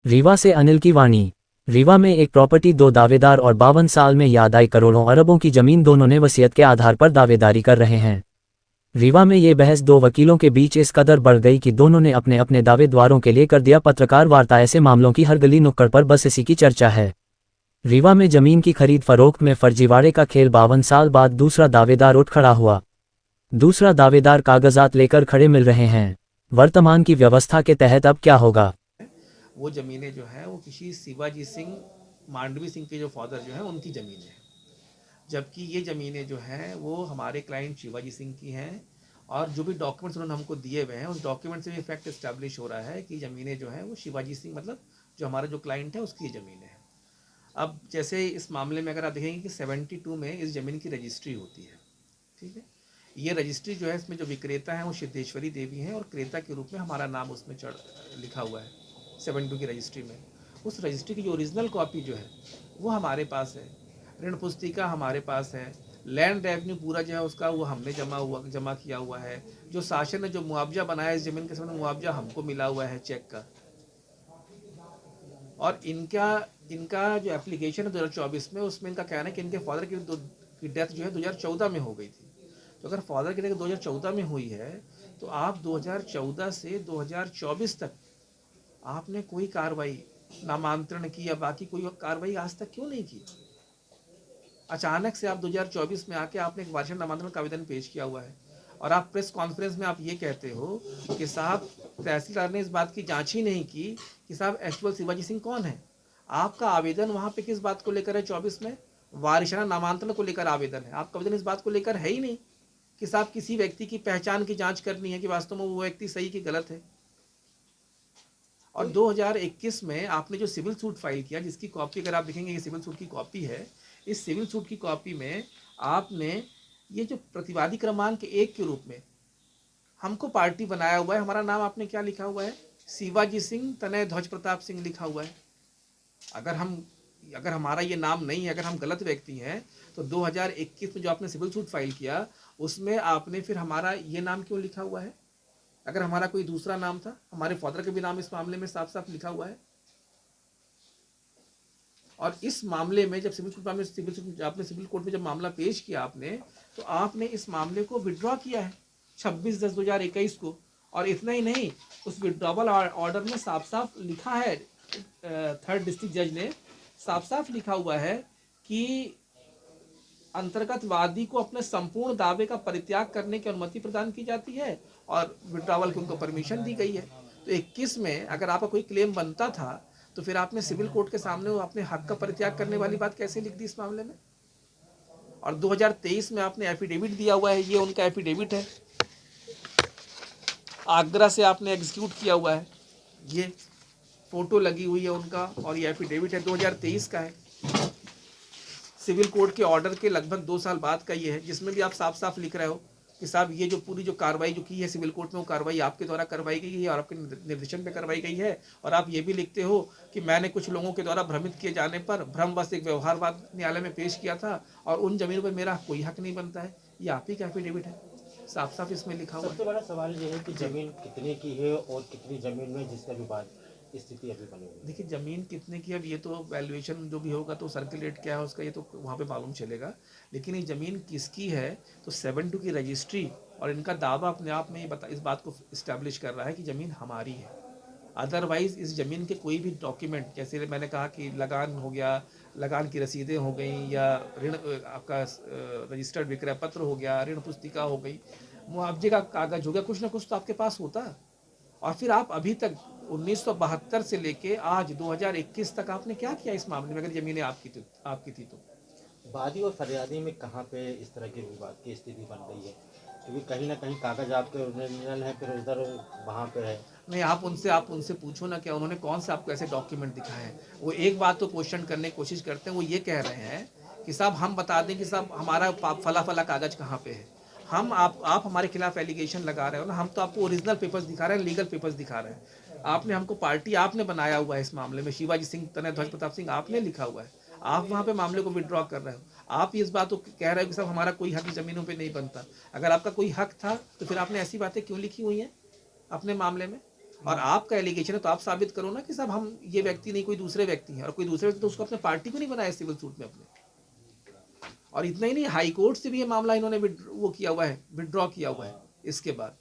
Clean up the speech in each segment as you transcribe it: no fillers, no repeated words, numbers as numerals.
रीवा से अनिल की वाणी। रीवा में एक प्रॉपर्टी, दो दावेदार और 52 साल में याद आई करोड़ों अरबों की जमीन। दोनों ने वसीयत के आधार पर दावेदारी कर रहे हैं। रीवा में ये बहस दो वकीलों के बीच इस कदर बढ़ गई कि दोनों ने अपने अपने दावेदारों के लिए कर दिया पत्रकार वार्ता। ऐसे मामलों की हर गली नुक्कड़ पर बस इसी की चर्चा है। रीवा में जमीन की खरीद फरोख्त में फर्जीवाड़े का खेल। 52 साल बाद दूसरा दावेदार उठ खड़ा हुआ। दूसरा दावेदार कागजात लेकर खड़े मिल रहे हैं। वर्तमान की व्यवस्था के तहत अब क्या होगा? वो ज़मीनें जो हैं वो किसी शिवाजी सिंह मांडवी सिंह के जो फादर जो हैं उनकी ज़मीनें हैं, जबकि ये ज़मीनें जो हैं वो हमारे क्लाइंट शिवाजी सिंह की हैं। और जो भी डॉक्यूमेंट्स उन्होंने हमको दिए हुए हैं उस डॉक्यूमेंट से भी फैक्ट इस्टेब्लिश हो रहा है कि ज़मीनें जो हैं वो शिवाजी सिंह मतलब जो हमारा जो क्लाइंट है उसकी ज़मीनें हैं। अब जैसे इस मामले में अगर आप देखेंगे कि 72 में इस ज़मीन की रजिस्ट्री होती है, ठीक है। ये रजिस्ट्री जो है इसमें जो विक्रेता हैं वो सिद्धेश्वरी देवी हैं और क्रेता के रूप में हमारा नाम उसमें लिखा हुआ है 72 की रजिस्ट्री में। उस रजिस्ट्री की जो ओरिजिनल कॉपी जो है वो हमारे पास है, ऋण पुस्तिका हमारे पास है, लैंड रेवेन्यू पूरा जो है उसका वो हमने जमा किया हुआ है। जो शासन ने जो मुआवजा बनाया इस ज़मीन के संबंध मुआवजा हमको मिला हुआ है चेक का। और इनका जो एप्लीकेशन है 2024 में उसमें इनका कहना है कि इनके फादर की डेथ जो है 2014 में हो गई थी। तो अगर फादर की डेथ 2014 में हुई है तो आप 2014 से 2024 तक आपने कोई कार्रवाई, नामांतरण की या बाकी कोई कार्रवाई आज तक क्यों नहीं की? अचानक से आप 2024 में आके आपने एक वार्षिक नामांतरण का आवेदन पेश किया हुआ है और आप प्रेस कॉन्फ्रेंस में आप ये कहते हो कि साहब तहसीलदार ने इस बात की जांच ही नहीं की कि साहब एक्चुअल शिवाजी सिंह कौन है। आपका आवेदन वहाँ पे किस बात को लेकर है? 24 में वारिशाना नामांतरण को लेकर आवेदन है। आपका आवेदन इस बात को लेकर है ही नहीं कि साहब किसी व्यक्ति की पहचान की जांच करनी है कि वास्तव में वो व्यक्ति सही कि गलत है। और 2021 में आपने जो सिविल सूट फाइल किया, जिसकी कॉपी अगर आप देखेंगे ये सिविल सूट की कॉपी है, इस सिविल सूट की कॉपी में आपने ये जो प्रतिवादी क्रमांक 1 के रूप में हमको पार्टी बनाया हुआ है, हमारा नाम आपने क्या लिखा हुआ है? शिवाजी सिंह तनय ध्वज प्रताप सिंह लिखा हुआ है। अगर हमारा ये नाम नहीं है, अगर हम गलत व्यक्ति हैं तो 2021 में जो आपने सिविल सूट फाइल किया उसमें आपने फिर हमारा ये नाम क्यों लिखा हुआ है? अगर हमारा कोई दूसरा नाम था, हमारे फादर का भी नाम इस मामले में साफ साफ लिखा हुआ है। और इस मामले में जब आपने सिविल कोर्ट में जब मामला पेश किया आपने, तो आपने इस मामले को विड्रॉ किया है 26/10/2021 को। और इतना ही नहीं, उस विड्रॉवल ऑर्डर में साफ साफ लिखा है, थर्ड डिस्ट्रिक्ट जज ने साफ साफ लिखा हुआ है कि अंतर्गत वादी को अपने संपूर्ण दावे का परित्याग करने की अनुमति प्रदान की जाती है और विड्रॉवल की उनको परमिशन दी गई है। तो 21 में अगर आपका कोई क्लेम बनता था तो फिर आपने सिविल कोर्ट के सामने वो अपने हक का परित्याग करने वाली बात कैसे लिख दी इस मामले में? और 2023 में आपने एफिडेविट दिया हुआ है, ये उनका एफिडेविट है, आगरा से आपने एग्जीक्यूट किया हुआ है, ये फोटो लगी हुई है उनका और ये एफिडेविट है 2023 का है। सिविल कोर्ट के ऑर्डर के लगभग 2 साल बाद का ये है, जिसमें भी आप साफ साफ लिख रहे हो कि साहब ये जो पूरी जो कार्रवाई जो की है सिविल कोर्ट में वो कार्रवाई आपके द्वारा करवाई गई है और आपके निर्देशन पे करवाई गई है। और आप ये भी लिखते हो कि मैंने कुछ लोगों के द्वारा भ्रमित किए जाने पर भ्रमवश एक व्यवहारवाद न्यायालय में पेश किया था और उन जमीनों पर मेरा कोई हक नहीं बनता है। ये आप ही का एफिडेविट है, साफ साफ इसमें लिखा हुआ है। सबसे बड़ा सवाल ये है कि जमीन कितने की है और कितनी जमीन में जिसका विवाद स्थिति अभी बनी हुई है। देखिए ज़मीन कितने की, अब ये तो वैल्यूएशन जो भी होगा तो सर्किल रेट क्या है उसका ये तो वहाँ पे मालूम चलेगा। लेकिन ये ज़मीन किसकी है तो 72 की रजिस्ट्री और इनका दावा अपने आप में इस बात को इस्टेब्लिश कर रहा है कि ज़मीन हमारी है। अदरवाइज़ इस ज़मीन के कोई भी डॉक्यूमेंट, जैसे मैंने कहा कि लगान हो गया, लगान की रसीदें हो गई, या ऋण आपका रजिस्टर्ड विक्रय पत्र हो गया, ऋण पुस्तिका हो गई, मुआवजे का कागज हो गया, कुछ ना कुछ तो आपके पास होता। और फिर आप अभी तक 1972 से लेके आज 2021 तक आपने क्या किया इस मामले में? अगर ज़मीनें आपकी थी तो वादी और फरियादी में कहाँ पे इस तरह के विवाद की स्थिति बन रही है? क्योंकि कहीं ना कहीं कागज आपके ओरिजिनल है, फिर उधर वहाँ पे है। नहीं, आप उनसे पूछो ना, क्या उन्होंने कौन से आपको ऐसे डॉक्यूमेंट दिखाए हैं? वो एक बात तो क्वेश्चन करने की कोशिश करते हैं, वो ये कह रहे हैं कि साहब हम बता दें कि साहब हमारा फला फला कागज कहाँ पे है। हम आप हमारे खिलाफ एलिगेशन लगा रहे हो ना, हम तो आपको ओरिजिनल पेपर्स दिखा रहे हैं, लीगल पेपर्स दिखा रहे हैं। आपने हमको पार्टी आपने बनाया हुआ है इस मामले में, शिवाजी सिंह तनय ध्वज प्रताप सिंह आपने लिखा हुआ है, आप वहाँ पे मामले को विड्रॉ कर रहे हो। आप इस बात को कह रहे हो कि साहब हमारा कोई हक ज़मीनों पे नहीं बनता। अगर आपका कोई हक था तो फिर आपने ऐसी बातें क्यों लिखी हुई हैं अपने मामले में? और आपका एलिगेशन है तो आप साबित करो ना कि साहब हम ये व्यक्ति नहीं कोई दूसरे व्यक्ति हैं, और कोई दूसरे व्यक्ति तो उसको अपने पार्टी को नहीं बनाया सिविल सूट में अपने। और इतना ही नहीं, हाई कोर्ट से भी ये मामला इन्होंने वो किया हुआ है, विड्रॉ किया हुआ है इसके बाद।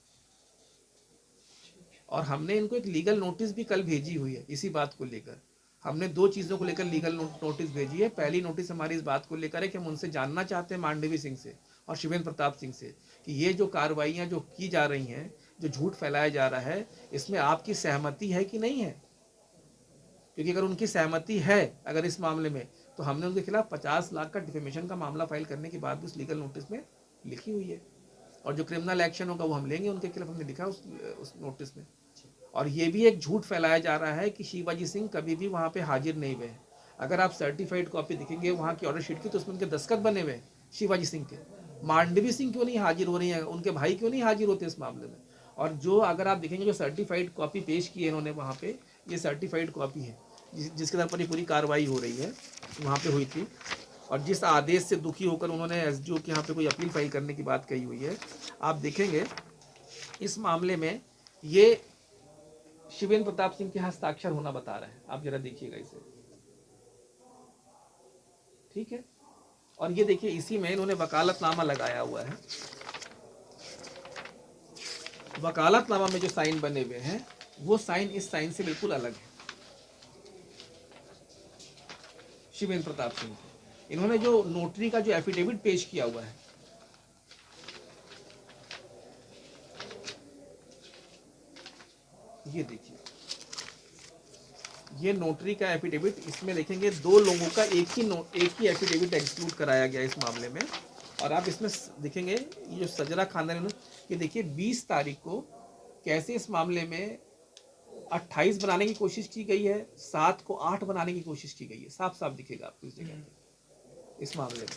और हमने इनको एक लीगल नोटिस भी कल भेजी हुई है इसी बात को लेकर। हमने 2 चीज़ों को लेकर लीगल नोटिस भेजी है। पहली नोटिस हमारी इस बात को लेकर है कि हम उनसे जानना चाहते हैं, मांडवी सिंह से और शिवेंद्र प्रताप सिंह से, कि ये जो कार्रवाइयाँ जो की जा रही हैं, जो झूठ फैलाया जा रहा है, इसमें आपकी सहमति है कि नहीं है। क्योंकि अगर उनकी सहमति है अगर इस मामले में, तो हमने उनके खिलाफ 50 लाख का डिफेमेशन का मामला फाइल करने के बाद भी उस लीगल नोटिस में लिखी हुई है। और जो क्रिमिनल एक्शन होगा वो हम लेंगे उनके खिलाफ, हमने लिखा उस नोटिस में। और ये भी एक झूठ फैलाया जा रहा है कि शिवाजी सिंह कभी भी वहाँ पे हाजिर नहीं हुए हैं। अगर आप सर्टिफाइड कॉपी दिखेंगे वहाँ की ऑर्डर शीट की, तो उसमें उनके दस्तखत बने हुए हैं शिवाजी सिंह के। मांडवी सिंह क्यों नहीं हाजिर हो रही हैं, उनके भाई क्यों नहीं हाजिर होते इस मामले में। और जो अगर आप देखेंगे जो सर्टिफाइड कॉपी पेश की है इन्होंने वहाँ पे, ये सर्टिफाइड कॉपी है जिसके आधार पर ये पूरी कार्रवाई हो रही है, वहाँ पे हुई थी। और जिस आदेश से दुखी होकर उन्होंने एसडीओ के यहाँ पे कोई अपील फाइल करने की बात कही हुई है, आप देखेंगे इस मामले में ये शिवेंद्र प्रताप सिंह के हस्ताक्षर होना बता रहा है। आप जरा देखिएगा इसे, ठीक है। और ये देखिए इसी में इन्होंने वकालतनामा लगाया हुआ है। वकालतनामा में जो साइन बने हुए हैं वो साइन इस साइन से बिल्कुल अलग है। शिवेंद्र प्रताप सिंह के इन्होंने जो नोटरी का जो एफिडेविट पेश किया हुआ है, ये देखिए, ये नोटरी का एफिडेविट, इसमें देखेंगे 2 लोगों का एक ही एफिडेविट एक्सक्लूड कराया गया इस मामले में। और आप इसमें देखेंगे ये जो सजरा खानदान, ये देखिए 20 तारीख को कैसे इस मामले में 28 बनाने की कोशिश की गई है, 7 को 8 बनाने की कोशिश की गई है। साफ साफ दिखेगा आपको इस जगह पे इस मामले में।